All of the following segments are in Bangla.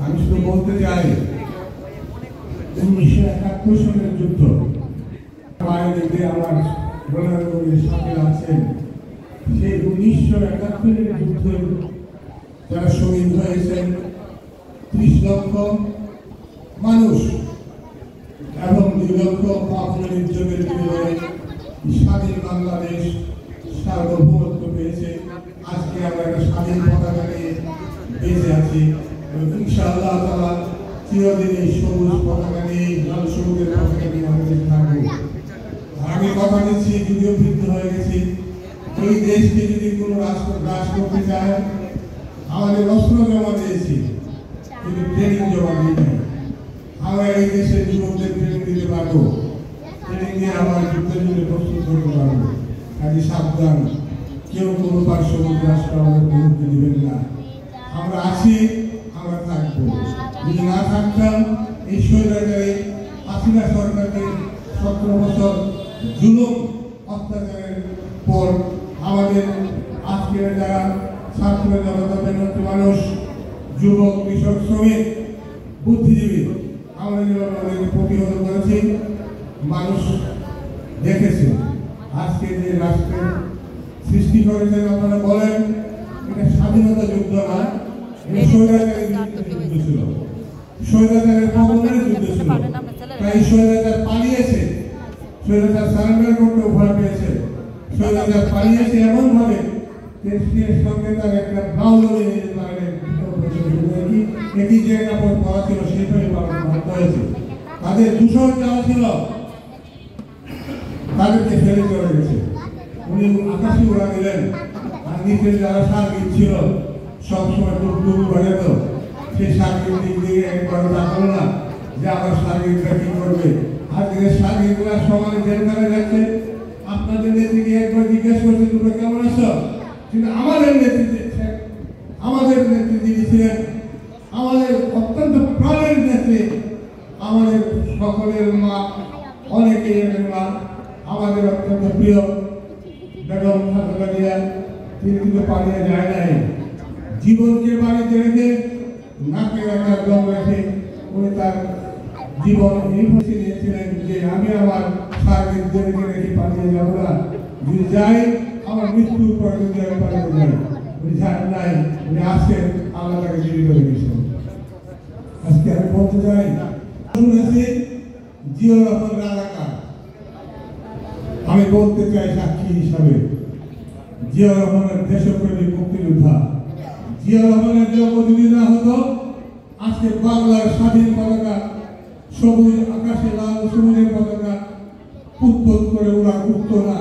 আমি শুধু বলতে চাই 1971 সালের যুদ্ধ মায়ের আমার সাথে আছেন সেই 1971 যুদ্ধে যারা শহীদ হয়েছেন 30 লক্ষ মানুষ এবং 2 লক্ষ পাপনের যুগের বিনিময়ে স্বাধীন বাংলাদেশ সার্বভৌমত্ব পেয়েছে। আজকে আমরা একটা স্বাধীন পতাকা নিয়ে বেঁচে আছি। ইনশাআল্লাহ তাআলা চিরদিন এই সবুজ পতাকা নিয়ে লাল সবুজের পতাকা নিয়ে আমাদের থাকবো। আমি কথা দিচ্ছি, যদিও বৃদ্ধ হয়ে গেছি, এই দেশকে যদি কোনো রাষ্ট্র গ্রাস করতে চায় আমাদের অস্ত্র জমা দিয়েছি কিন্তু ট্রেনিং জমা দিই নাই। আমরা এই দেশের যুবকদের ট্রেনিং দিতে পারবো, ট্রেনিং দিয়ে আমার যুদ্ধের জন্য প্রস্তুত করতে পারবো। কাজে সাবধান, কেউ কোনো পার্শ্ববর্তী রাষ্ট্র আমাদের অনুমতি দিবেন না। আমরা আছি, আমরা থাকবো। যদি না থাকতাম এই স্বৈরাচারী হাসিনা সরকারকে 17 বছর জুলুম অত্যাচারের পর আমাদের আজকের যারা ছাত্র জনতা মেহনতি মানুষ, যুবক, কৃষক, শ্রমিক, বুদ্ধিজীবী আমরা যেভাবে প্রতিহত করেছি মানুষ দেখেছে। আজকে যে রাষ্ট্রের সৃষ্টি করেছেন আপনারা বলেন এটা স্বাধীনতা যুদ্ধ না, এটা স্বৈরাচারের যুদ্ধ ছিল, স্বৈরাচারের পতনের যুদ্ধ ছিল। তাই স্বৈরাচার পালিয়েছে, স্বৈরাচার সারেন্ডার করতে ভয় পেয়েছে, স্বৈরাচার পালিয়েছে এমন ভাবে দেশের সঙ্গে তার একটা বাউল নিয়ে যেতে পারেন। একই যে কাপড় পরা ছিল সেইভাবে পালন করতে হয়েছে। তাদের দূষণ যাওয়া ছিল তাদেরকে ফেলে চলে গেছে। উনি আকাশে উড়া দিলেন আর নিচে যারা সার্বিক ছিল সবসময় ডুব ঘরে তো সেই সার্বিক দিক দিয়ে একবার তাকালো না যে আমার সার্বিকরা কি করবে। আজকে সার্বিকরা সমানে জেলখানে যাচ্ছে। আপনাদের নেত্রীকে একবার জিজ্ঞেস করছে তোমরা কেমন আছো, কিন্তু আমাদের নেত্রী যিনি ছিলেন আমাদের অত্যন্ত প্রাণের নেত্রী, আমাদের সকলের মা, অনেকেই মা, আমাদের অত্যন্ত প্রিয় বেগম খালেদা জিয়া, তিনি কিন্তু পালিয়ে যায় নাই। জীবনকে বাড়িতে রেখে নাকে রাখা দম রেখে উনি তার জীবন এই ভেবে নিয়েছিলেন যে আমি আমার সার্বিকদেরকে রেখে পালিয়ে যাব না, যদি যাই আমার মৃত্যুর পর যদি আমি পালিয়ে যাই। উনি যান নাই, উনি আসেন, আল্লাহ তাকে জীবিত রেখেছেন। আজকে আমি বলতে চাই জিয়াউর রহমান এলাকার আমি বলতে চাই সাক্ষী হিসাবে, জিয়াউর রহমানের দেশপ্রেমিক মুক্তিযোদ্ধা, জিয়াউর রহমানের জন্ম যদি না হতো আজকে বাংলার স্বাধীন পতাকা সবুজ আকাশে লাল সবুজের পতাকা উত্তোলন করে ওরা উঠত না।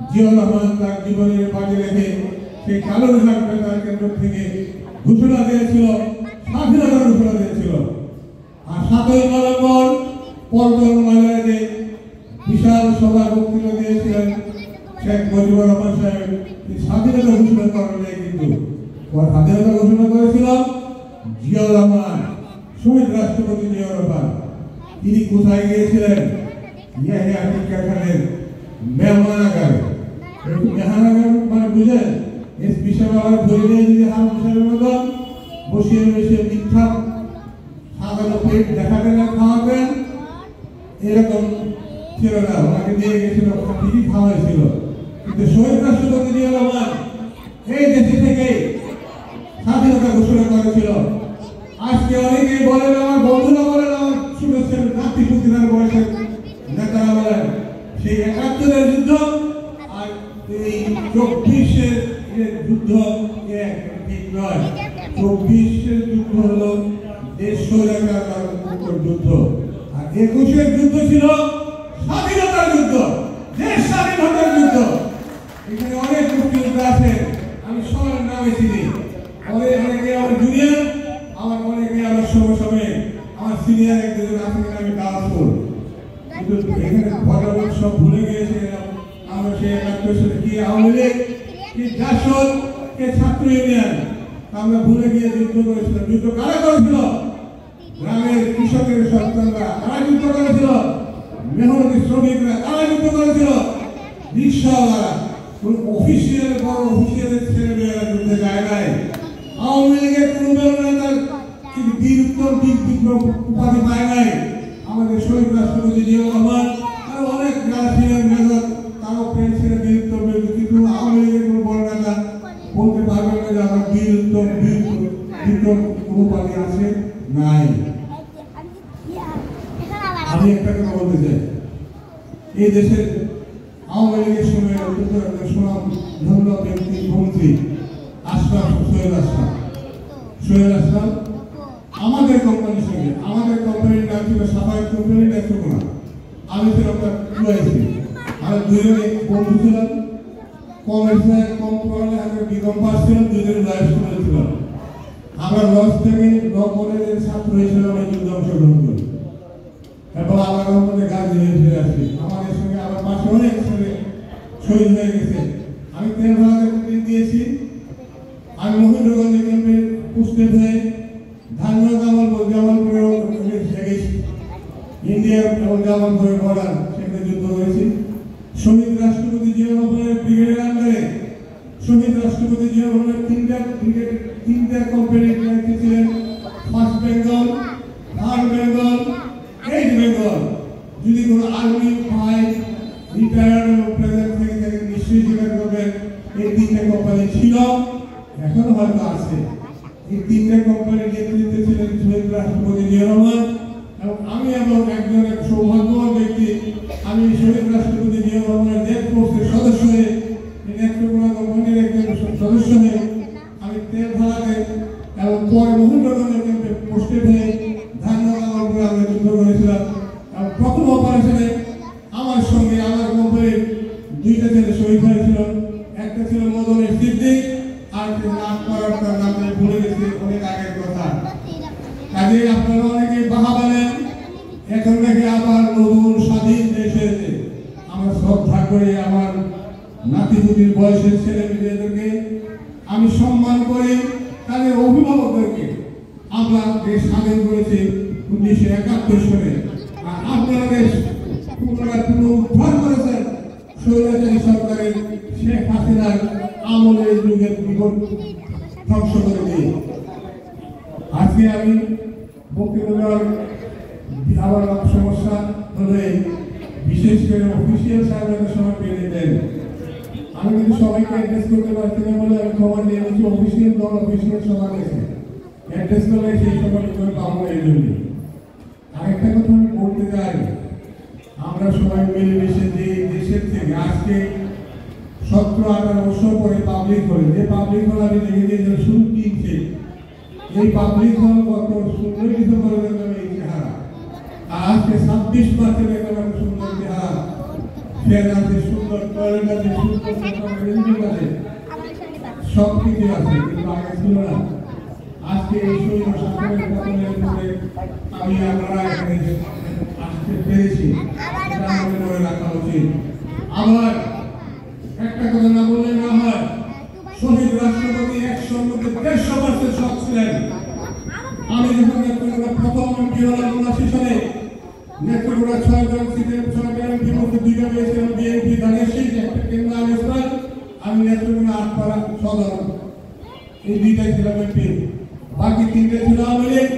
জিয়াউর রহমান তার জীবনের বাজে রেখে সেই কালুরঘাট বেতার কেন্দ্র থেকে ঘোষণা দিয়েছিল, স্বাধীনতার ঘোষণা দিয়েছিল। আর 7ই নভেম্বর পল্টন ময়দানে বিশাল সভা বক্তৃতা দিয়েছিলেন শেখ মুজিবুর রহমান সাহেব। স্বাধীনতা ঘোষণা করেন নাই, কিন্তু স্বাধীনতা ঘোষণা করেছিল জিয়াউর রহমান, শহীদ রাষ্ট্রপতি জিয়াউর রহমান। তিনি কোথায় গিয়েছিলেন? ইয়াহিয়া টিক্কা খানের মেহমানাগারে। মেহমানাগার মানে বুঝেন, এসপি সাহেব আবার ধরে নিয়ে যদি হারুন সাহেবের মতন বসিয়ে বসিয়ে মিথ্যা সাজানো পেট দেখাবেন আর খাওয়াবেন, এরকম ছিল না। ওনাকে নিয়ে গেছিল, ঠিকই খাওয়াইছিল। কিন্তু শহীদ রাষ্ট্রপতি জিয়াউর রহমান এই দেশে থেকে স্বাধীনতা ঘোষণা করেছিল। আজকে অনেকেই বলেন, আমার বন্ধুরা বলেন, আমার শুনেছেন নাতিপুতিরা বলেছেন, নেতারা বলেন সেই 71-এর যুদ্ধ আর এই 24-এর যুদ্ধ ঠিক নয়। 24-এর যুদ্ধ হলো দেশ স্বৈরাচার যুদ্ধ, আর 21-এর যুদ্ধ ছিল স্বাধীনতার যুদ্ধ, দেশ স্বাধীনতার যুদ্ধ। এখানে অনেক মুক্তিযোদ্ধা আছে, আমি সবার নামে চিনি। অনেকে আমার জুনিয়র, আমার অনেকে আমার সময়ে আমার সিনিয়র একজন আছে, আমি দাওয়াতপুর। কিন্তু এখানে ভদ্রলোক সব ভুলে গিয়েছে আমরা সেই 71 সালে কি আওয়ামী লীগ, কি জাসদ, কে ছাত্র ইউনিয়ন, আমরা ভুলে গিয়ে যুদ্ধ করেছিলাম। যুদ্ধ কারা করেছিল? গ্রামের কৃষকের সন্তানরা। কারা যুদ্ধ করেছিল? মেহনতি শ্রমিকরা। কারা যুদ্ধ করেছিল? রিক্সাওয়ালারা। কোন অফিসিয়াল বড় অফিসিয়ালের ছেলে মেয়েরা যুদ্ধে বলতে পারবেন না যে আমার বীরত্ব বিক্রম কোনো পার্টি আছে নাই। আমি একটা কথা বলতে চাই, এই দেশের আওয়ামী লীগের সময় সুনাম ধন্য ব্যক্তি মন্ত্রী সোহেল আশরাফ আমাদের কোম্পানির সঙ্গে, আমাদের কোম্পানির নাম ছিল সাফায়েত কোম্পানির নেত্রকোনা, আমি ছিলাম তার QIC, আমরা দুজনে বন্ধু ছিলাম, কমার্সে কম পড়ালে আমরা বিকম পাস ছিলাম, দুজনে লাইফ স্কুলে ছিলাম। আমরা লস থেকে ল কলেজের ছাত্র হিসেবে আমরা যুদ্ধে অংশগ্রহণ করি এবং আমার মধ্যে গাজী হয়ে ফিরে আসি। আমাদের সঙ্গে আমার পাশে অনেক ছেলে শহীদ হয়ে গেছে। আমি তেল ভাড়াতে দিয়েছি, আমি মহেন্দ্রগঞ্জে ক্যাম্পে পুষ্টেড হয়ে জামালপুরেও ইন্ডিয়া এবং জামালপুরের বর্ডার সেখানে যুদ্ধ হয়েছি। শহীদ রাষ্ট্রপতি জিয়া রহমানের ব্রিগেডের আন্ডারে শহীদ রাষ্ট্রপতি জিয়া রহমানের তিনটা কোম্পানির দায়িত্বে ছিলেন, first Bengal, third Bengal, eight Bengal. যদি কোনো আর্মি ভাই রিটায়ার্ড এবং প্রেজেন্ট থেকে থাকে নিশ্চয়ই স্বীকার করবেন এই তিনটা কোম্পানি ছিল, এখনো হয়তো আছে। এই তিনটা কোম্পানির নেতৃত্বে ছিলেন শহীদ রাষ্ট্রপতি জিয়া রহমান এবং আমি এবং একজন সৌভাগ্যবান ব্যক্তি, আমি শহীদ রাষ্ট্রপতি জিয়া রহমানের নেট ফোর্সের সদস্য হয়ে নেত্রকোনা কোম্পানির একজন সদস্য হয়ে আমি তেল ভাড়াতে এবং পরে মহেন্দ্রগঞ্জের ক্যাম্পে পোস্টেড হয়ে ধানবাগানপুরে আমরা যুদ্ধ করেছিলাম। এবং প্রথম অপারেশনে আমার সঙ্গে আমার কোম্পানির দুইটা ছেলে শহীদ হয়েছিল, একটা ছিল মদনের সিদ্দিক আর নাম করার তার নাম ভুলে গেছি, অনেক আগের কথা। কাজে আপনারা অনেকে বাহা বলেন, এখন নাকি আবার নতুন স্বাধীন দেশে আমরা শ্রদ্ধা করে আমার নাতিপুতির বয়সের ছেলে মেয়েদেরকে আমি সম্মান করি, তাদের অভিভাবকদেরকে। আমরা দেশ স্বাধীন করেছি 1971 সালে, আর আপনারা দেশ পুনরুদ্ধার করেছেন স্বৈরাচারী সরকারের শেখ হাসিনার আমলের যুগের বিপদ ধ্বংস করে দিয়ে। আজকে আমি বক্তব্য আমার সমস্যা হলে বিশেষ করে অফিসিয়াল সাহেবের সময় পেয়ে দেন। আমি কিন্তু সবাইকে অ্যাড্রেস করতে পারছি না বলে আমি খবর নিয়ে নিচ্ছি অফিসিয়াল দল অফিসিয়াল সভা গেছে, অ্যাড্রেস করলে সেই সময় পাবো এই জন্য। আরেকটা কথা আমি বলতে চাই, আমরা সবাই মিলেমিশে যে দেশের থেকে আজকে 17-18 বছর পরে পাবলিক হল, যে পাবলিক হল আমি দেখেছি শুরু কিনছে, এই পাবলিক হল কত সুন্দর ডিসেম্বরে দেখলাম এই চেহারা, আর আজকে 26 মার্চে দেখলাম সুন্দর চেহারা, ফ্যান আছে সুন্দর, টয়লেট আছে সুন্দর, আছে সব কিছু আছে, কিন্তু আগে ছিল না। আজকে এই শৈল শাসনের পতনের পরে আমি আপনারা এখানে আসতে পেরেছি, এটা আমাদের মনে রাখা উচিত। আবার একটা কথা না বললে না হয়, শহীদ রাষ্ট্রপতি 100-র মধ্যে 150% সৎ ছিলেন। আমি যখন নেত্রকোনা প্রথম এমপি হলাম 79 সালে, নেত্রকোনা 6 জন সিটের 6 এমপির মধ্যে 2টা পেয়েছিলাম বিএনপি ধানের শীষ, একটা কেন্দ্র আলোচনায়, আমি নেত্রকোনা 8 পাড়া সদর, এই 2টাই ছিলাম এমপি, বাকি 3টে ছিল আওয়ামী লীগ।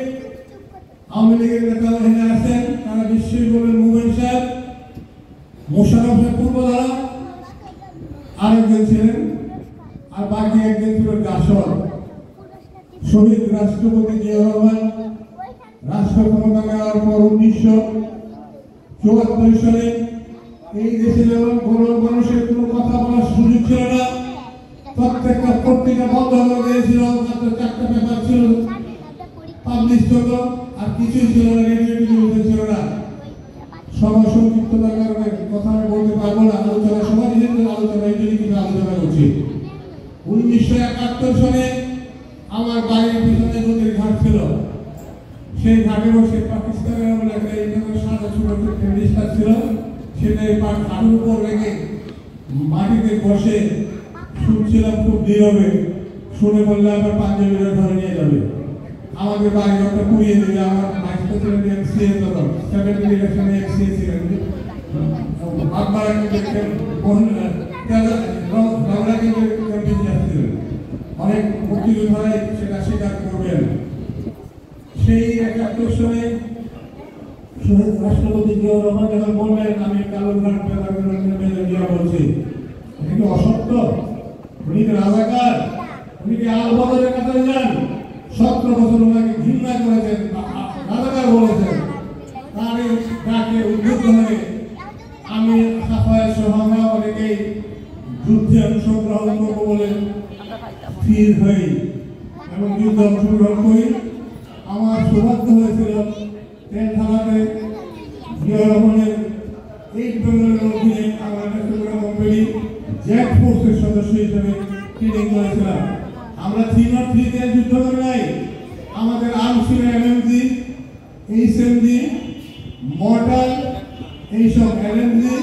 আওয়ামী লীগের নেতা এখানে আছেন, তারা নিশ্চয়ই বলবেন মুভেন সাহেব, মোশাররফ সাহেব পূর্বধারা আরেকজন ছিলেন, আর বাকি একজন ছিল গাছর। শহীদ রাষ্ট্রপতি জিয়া রহমান রাষ্ট্র ক্ষমতা নেওয়ার পর 1974 সালে এই দেশের গরিব মানুষের কোনো কথা বলার সুযোগ ছিল না, প্রত্যেকটা পত্রিকা বন্ধ করে দিয়েছিল, মাত্র 4টা পেপার ছিল পাবলিশ হতো, আর কিছুই ছিল না, রেডিও টেলিভিশন ছিল না। সময় সংক্ষিপ্ততার কারণে কথা আমি বলতে পারবো না, আলোচনা সবাই নিজেদের আলোচনা এই জন্য কিছু আলোচনা করছি। 1971 সালে আমার বাড়ির পিছনে নদীর ঘাট ছিল, সেই ঘাটে বসে পাকিস্তানের বলে একটা ইন্টারন্যাশনাল সুরক্ষিত টেলিস্টার ছিল, সেটা এই ঘাটের উপর রেখে মাটিতে বসে শুনছিলাম খুব নীরবে, শুনে বললে আমার পাঞ্জাবিরা ধরে নিয়ে যাবে, আমাদের বাড়ি ঘরটা পুড়িয়ে দেবে। আমার মাস্টার ছিলেন এমসিএ, তখন 70 ইলেকশনে এমসিএ ছিলেন, বাগমারা অনেক মুক্তিযোদ্ধারাই সেটা স্বীকার করবেন। সেই 71 সালে শহীদ রাষ্ট্রপতি জিয়া রহমান যখন বললেন আমি কালুরঘাট বলছি, এটা কি অসত্য? উনি রাজাকার, উনি কি আল বদরের কাতারে যান? 17 বছর ওনাকে ঘৃণা করেছেন, রাজাকার বলেছেন। তার এই ডাকে উদ্বুদ্ধ হয়ে আমি সাফায়েত সহ আমরা অনেকেই যুদ্ধে অংশগ্রহণ করবো বলে স্থির হই এবং যুদ্ধে অংশগ্রহণ করি। আমার সৌভাগ্য হয়েছিল তেলখানাতে জিয়াউর রহমানের 8 বেঙ্গলের অধীনে আমরা চট্টগ্রাম কোম্পানি জেট ফোর্সের সদস্য হিসেবে ট্রেনিং করেছিলাম। আমরা 303-তে যুদ্ধ করে নাই। আমাদের আর্ম ছিল এলএমজি, এইচএমজি, মর্টার, এইসব এলএমজি,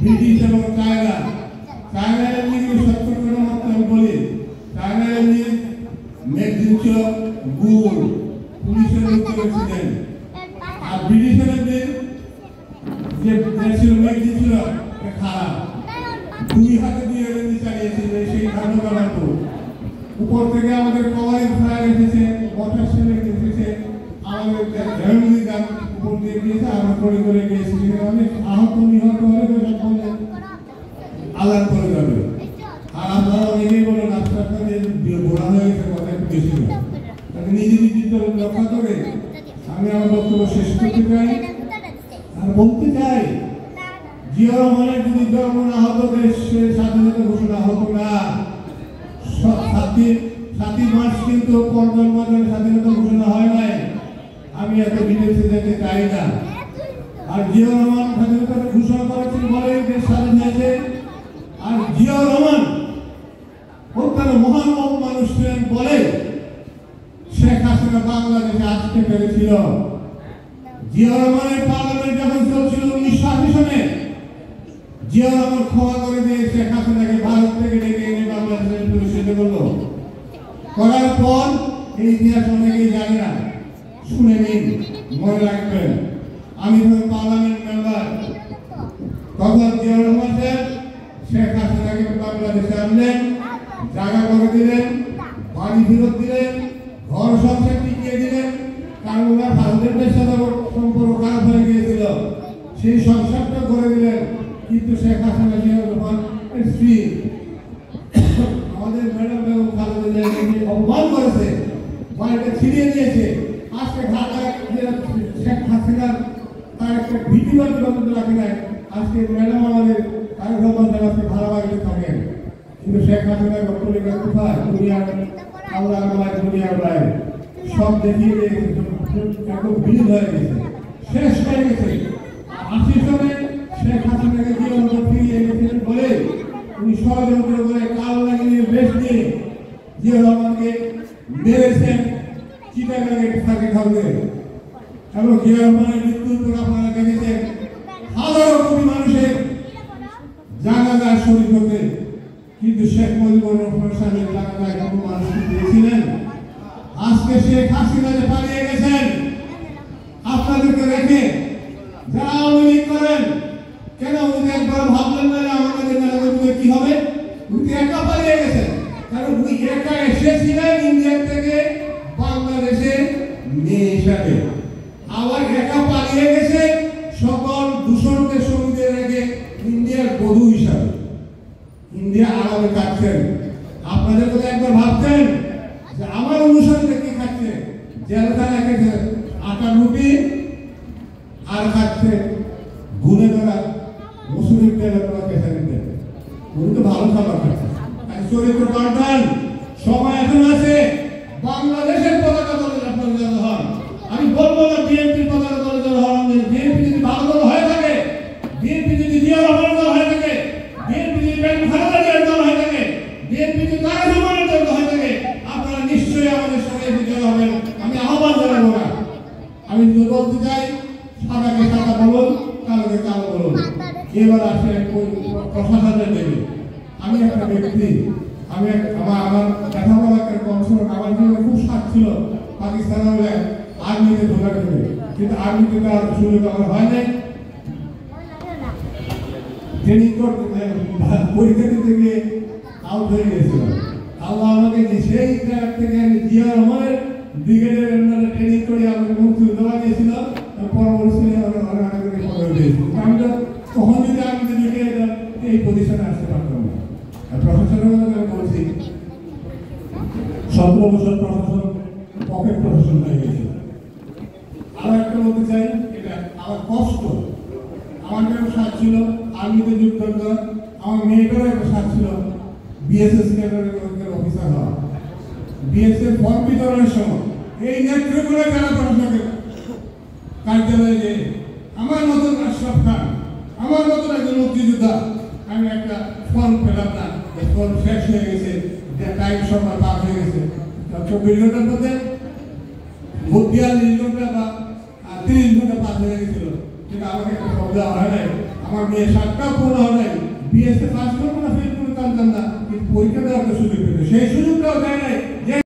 ব্রিটিশ এবং চায়না। চায়না এলএমজি সত্তর করে মাত্র আমি বলি। চায়না এলএমজি ম্যাগজিন ছিল গুল, পুলিশের উত্তরে ছিলেন। আর ব্রিটিশ এলএমজি যে ছিল ম্যাগজিন ছিল খারাপ। 2 হাতে 2 এলএমজি চালিয়েছিল সেই ঘটনাটা। উপর থেকে আমাদের কভারিং ফায়ার এসেছে, ওয়াটার শেল এসেছে, আমাদের এলএমজি গান উপর দিয়ে গিয়েছে, আমরা করে গিয়েছি। অনেক আহত নিহত হলে আলাদা করে যাবে। আর আপনারা অনেকেই বলেন আপনাদের বোড়া হয়ে গেছে, কথা একটু বেশি না। তাকে নিজে রক্ষা করে আমি আমার বক্তব্য শেষ করতে চাই আর বলতে চাই, জিয়াউর রহমানের যদি জন্ম না হতো দেশের স্বাধীনতা ঘোষণা হতো না। 7ই মার্চ কিন্তু পরবর্তী স্বাধীনতা ঘোষণা হয় নাই। আমি এত বিদেশে যেতে চাই না। আর জিয়াউর রহমান স্বাধীনতা ঘোষণা করেছেন বলে দেশ স্বাধীন হয়েছে। আর জিয়াউর রহমান অত্যন্ত মহান মানুষ ছিলেন বলে শেখ হাসিনা বাংলাদেশে আসতে পেরেছিল। জিয়াউর রহমানের পার্লামেন্ট যখন চলছিল 1980 সনে, জিয়াউর রহমান ক্ষমা করে দিয়ে শেখ হাসিনাকে ভারত থেকে ডেকে এনে বাংলাদেশের প্রতিষ্ঠিত করলো। করার পর এই ইতিহাস অনেকেই জানে না, শুনে নিন, মনে রাখবেন। আমি যখন পার্লামেন্ট মেম্বার, তখন জিয়াউর রহমান শেখ হাসিনাকে বাংলাদেশে আনলেন, জায়গা করে দিলেন, বাড়ি ফেরত দিলেন, ঘর সংসার টিকিয়ে দিলেন। কারণ ওরা ভারতের সাথে সম্পর্ক খারাপ হয়ে গিয়েছিল, সেই সংসারটা করে দিলেন। কিন্তু শেখ হাসিনা জিয়াউর রহমানের স্ত্রী আমাদের ম্যাডাম বেগম খালেদা জিয়াকে অপমান করেছে, বাড়িটা ছিনিয়ে নিয়েছে। আজকে ঢাকায় শেখ হাসিনার তার একটা ভীতিবাদ রাখে নাই। আজকে ম্যাডাম আমাদের তার রহমান আজকে ভালো বাড়িতে থাকেন। কিন্তু শেখ হাসিনার বক্তব্য কোথায়? দুনিয়ার আল্লাহ দুনিয়ার বাইরে সব দেখিয়ে দিয়েছে, একদম বিলীন হয়ে গেছে, শেষ হয়ে গেছে। 80 সনে শেখ হাসিনাকে জীবন ফিরিয়ে এনেছিলেন বলে উনি ষড়যন্ত্র করে কাল লাগিয়ে বেশ দিয়ে জিয়াউর রহমানকে মেরেছেন চিটাগাঙে থাকে খাবে। এবং জিয়াউর রহমানের মৃত্যুর পর আপনারা দেখেছেন হাজারো কোটি মানুষের জানাজার শরীর হতে। কিন্তু শেখ মুজিবুর রহমান সাহেবের জানাজায় কত মানুষ দিয়েছিলেন? আজকে শেখ হাসিনা যে পালিয়ে গেছেন আপনাদেরকে রেখে, যারা আওয়ামী লীগ করেন, কেন উনি একবার ভাবলেন না আমাদের মেলাগুলো কি হবে? উনি একা পালিয়ে গেছেন। কারণ উনি একা এসেছিলেন ইন্ডিয়া থেকে বাংলাদেশে মেয়ে হিসাবে, আবার একা পালিয়ে গেছে সকল দূষণকে সঙ্গে রেখে ইন্ডিয়ার বধূ হিসাবে। ইন্ডিয়া আরামে কাটছেন। আপনাদের কথা একবার ভাবছেন যে আমার অনুসরণে কি খাচ্ছে? জেলখানা খেয়েছে আটা রুটি আর খাচ্ছে গুনে ধরা মুসলিম তেলের পেশা নিতে। উনি তো ভালো খাবার খাচ্ছে। চরিত্র পাল্টান, সময় এখন আছে। বাংলাদেশের পতাকা দলে আপনার যেন হন। আমি বলবো না বিএনপির পতাকা দলে যেন হন। বিএনপি যদি ভালো দল হয়ে থাকে, বিএনপি যদি জিয়াউর রহমানের দল হয়ে থাকে, বিএনপি যদি বেগম খালেদা জিয়ার দল হয়ে থাকে, বিএনপি যদি তারেক রহমানের দল হয়ে থাকে, আপনারা নিশ্চয়ই আমাদের সঙ্গে বিজয় হবেন। আমি আহ্বান জানাবো না। আমি বলতে চাই, সাদাকে সাদা বলুন, কালোকে কালো বলুন। এবার আসে প্রশাসনের দেবে। আমি একটা ব্যক্তি, আমি আমার দেখা বলা একটা কনসার্ন, আমার জীবনে খুব শখ ছিল পাকিস্তান হলে আর্মিতে ঢোকার জন্য। কিন্তু আর্মিতে তার সুযোগ আমার হয় নাই। ট্রেনিং করতে পরীক্ষা দিতে গিয়ে আউট হয়ে গিয়েছিল। আল্লাহ আমাকে সেই জায়গা থেকে জিয়াউর রহমানের ব্রিগেডের ট্রেনিং করে আমাকে মুক্তি দেওয়া দিয়েছিল। পরবর্তী আমি তো তখন যদি আমি এই পজিশনে আসতে পারতাম না। প্রশাসনের বলছি 17 বছর প্রশাসন পকেট প্রশাসন হয়ে গেছে। আরো একটা বলতে চাই, এটা আমার কষ্ট। আমার একটা সাথ ছিল আর্মিতে যুক্ত করা, আমার মেয়েটারও একটা সাথ ছিল বিএসএস ক্যাডারের অফিসার হওয়া। বিএসএফ ফর্ম বিতরণের সময় এই নেতৃত্বগুলো যারা প্রশাসনের কার্যালয়ে যে আমার মতন আশরাফ খান, আমার মতন একজন মুক্তিযোদ্ধা, আমি একটা ফর্ম পেলাম না, ফর্ম শেষ হয়ে গেছে, টাইম সময় পার হয়ে গেছে, 24 ঘন্টার মধ্যে 42 ঘন্টা বা 30 ঘন্টা পার হয়ে গেছিল, কিন্তু আমাকে একটা ফর্ম দেওয়া হয় নাই। আমার মেয়ে 7টাও পূর্ণ হয় নাই, বিএসএ পাস করবো না ফেল করবো জানতাম না, কিন্তু পরীক্ষা দেওয়ার একটা সুযোগ পেত, সেই সুযোগটাও দেয় নাই।